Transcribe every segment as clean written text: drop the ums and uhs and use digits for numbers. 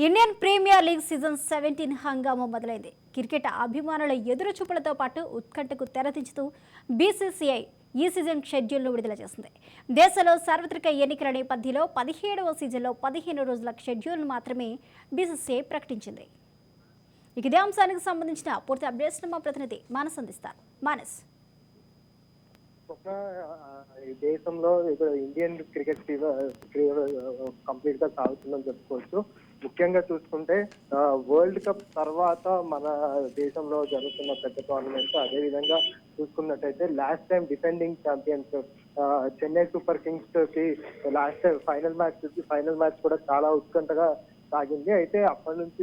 Indian premier league season 17 హంగామా మొదలైంది. Cricket అభిమానుల ఎదురు చూపులతో పాటు ఉత్కంఠకు తెరదించుతూ బీసీసీఐ ఈ సీజన్ షెడ్యూల్ను విడుదల చేసింది. దేశంలో సార్వత్రిక ఎన్నికల నేపథ్యంలో 17వ సీజన్లో 15 రోజుల షెడ్యూల్ను మాత్రమే బీసీసీఐ ప్రకటించింది. ఇదే అంశానికి సంబంధించిన పూర్తి అప్డేట్స్ మా ప్రతినిధి మానస్ అందిస్తారు. మానస్, ఈ దేశంలో ఇండియన్ క్రికెట్ కంప్లీట్ గా సాగుతుందని చెప్పుకోవచ్చు. ముఖ్యంగా చూసుకుంటే వరల్డ్ కప్ తర్వాత మన దేశంలో జరుగుతున్న పెద్ద టోర్నమెంట్, అదే విధంగా చూసుకున్నట్టయితే last time defending champions Chennai super Kings కి లాస్ట్ టైం ఫైనల్ మ్యాచ్ కూడా చాలా ఉత్కంఠగా సాగింది. అయితే అప్పటి నుంచి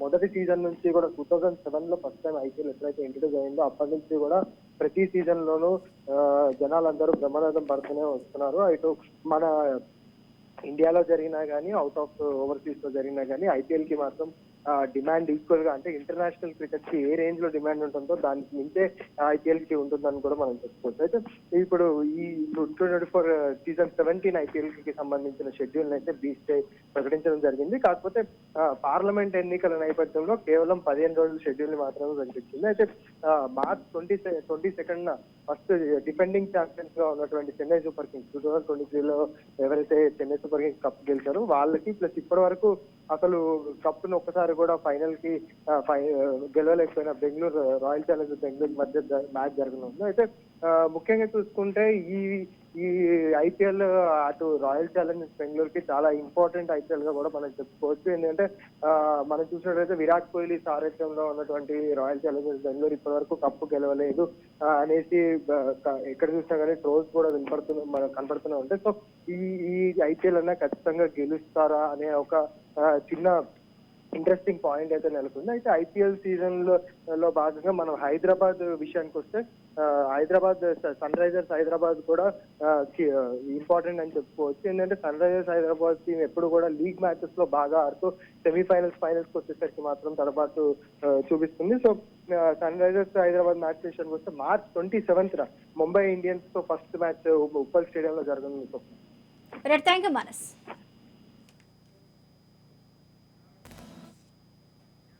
మొదటి సీజన్ నుంచి కూడా 2007 లో ఫస్ట్ టైం ఐపీఎల్ ఎప్పుడైతే ఇంట్రడ్యూస్ అయిందో అప్పటి నుంచి కూడా ప్రతి సీజన్ లోనూ జనాలందరూ బ్రహ్మరథం పడుతూనే వస్తున్నారు. ఇటు మన ఇండియాలో జరిగినా కానీ, అవుట్ ఆఫ్ ఓవర్సీస్ లో జరిగినా కానీ ఐపీఎల్ కి మాత్రం డిమాండ్ ఈక్వల్ గా, అంటే ఇంటర్నేషనల్ క్రికెట్ కి ఏ రేంజ్ లో డిమాండ్ ఉంటుందో దానికి మించే ఐపీఎల్ కి ఉంటుందని కూడా మనం చెప్పుకోవచ్చు. అయితే ఇప్పుడు ఈ 2024 సీజన్ 17 ఐపీఎల్ కి సంబంధించిన షెడ్యూల్ అయితే బీసీసీఐ ప్రకటించడం జరిగింది. కాకపోతే పార్లమెంట్ ఎన్నికల నేపథ్యంలో కేవలం 15 రోజుల షెడ్యూల్ ని మాత్రమే ప్రకటించింది. అయితే మార్చ్ 22న ఫస్ట్ డిఫెండింగ్ ఛాంపియన్స్ గా ఉన్నటువంటి చెన్నై సూపర్ కింగ్స్ 2023లో ఎవరైతే చెన్నై సూపర్ కింగ్స్ కప్ గెలిచారో వాళ్ళకి, ప్లస్ ఇప్పటి వరకు అసలు కప్ ను ఒక్కసారి కూడా ఫైనల్ కి గెలవలేకపోయిన బెంగళూరు రాయల్ ఛాలెంజర్స్ బెంగళూరు మధ్య మ్యాచ్ జరగనుంది. అయితే ముఖ్యంగా చూసుకుంటే ఈ ఐపీఎల్ అటు రాయల్ ఛాలెంజర్స్ బెంగళూరుకి చాలా ఇంపార్టెంట్ ఐపీఎల్ గా కూడా మనం చెప్పుకోవచ్చు. ఎందుకంటే మనం చూసినట్లయితే విరాట్ కోహ్లీ సారథ్యంలో ఉన్నటువంటి రాయల్ ఛాలెంజర్స్ బెంగళూరు ఇప్పటి వరకు కప్పు గెలవలేదు అనేసి ఎక్కడ చూసినా కానీ ట్రోల్స్ కూడా కనపడుతూనే ఉంటాయి. సో ఈ ఐపీఎల్ అన్నా ఖచ్చితంగా గెలుస్తారా అనే ఒక చిన్న ఇంట్రెస్టింగ్ పాయింట్ అయితే నెలకొంది. అయితే ఐపీఎల్ సీజన్ లో భాగంగా మనం హైదరాబాద్ విషయానికి వస్తే సన్ రైజర్స్ హైదరాబాద్ కూడా ఇంపార్టెంట్ అని చెప్పుకోవచ్చు. ఎందుకంటే సన్ రైజర్స్ హైదరాబాద్ టీం ఎప్పుడు కూడా లీగ్ మ్యాచెస్ లో బాగా ఆడుతూ ఫైనల్స్ వచ్చేసరికి మాత్రం తడబాటు చూపిస్తుంది. So Sunrisers Hyderabad match విషయానికి వస్తే మార్చ్ 27న ముంబై ఇండియన్స్ తో ఫస్ట్ మ్యాచ్ ఉప్పల్ స్టేడియంలో జరగనుంది. Thank you Manas.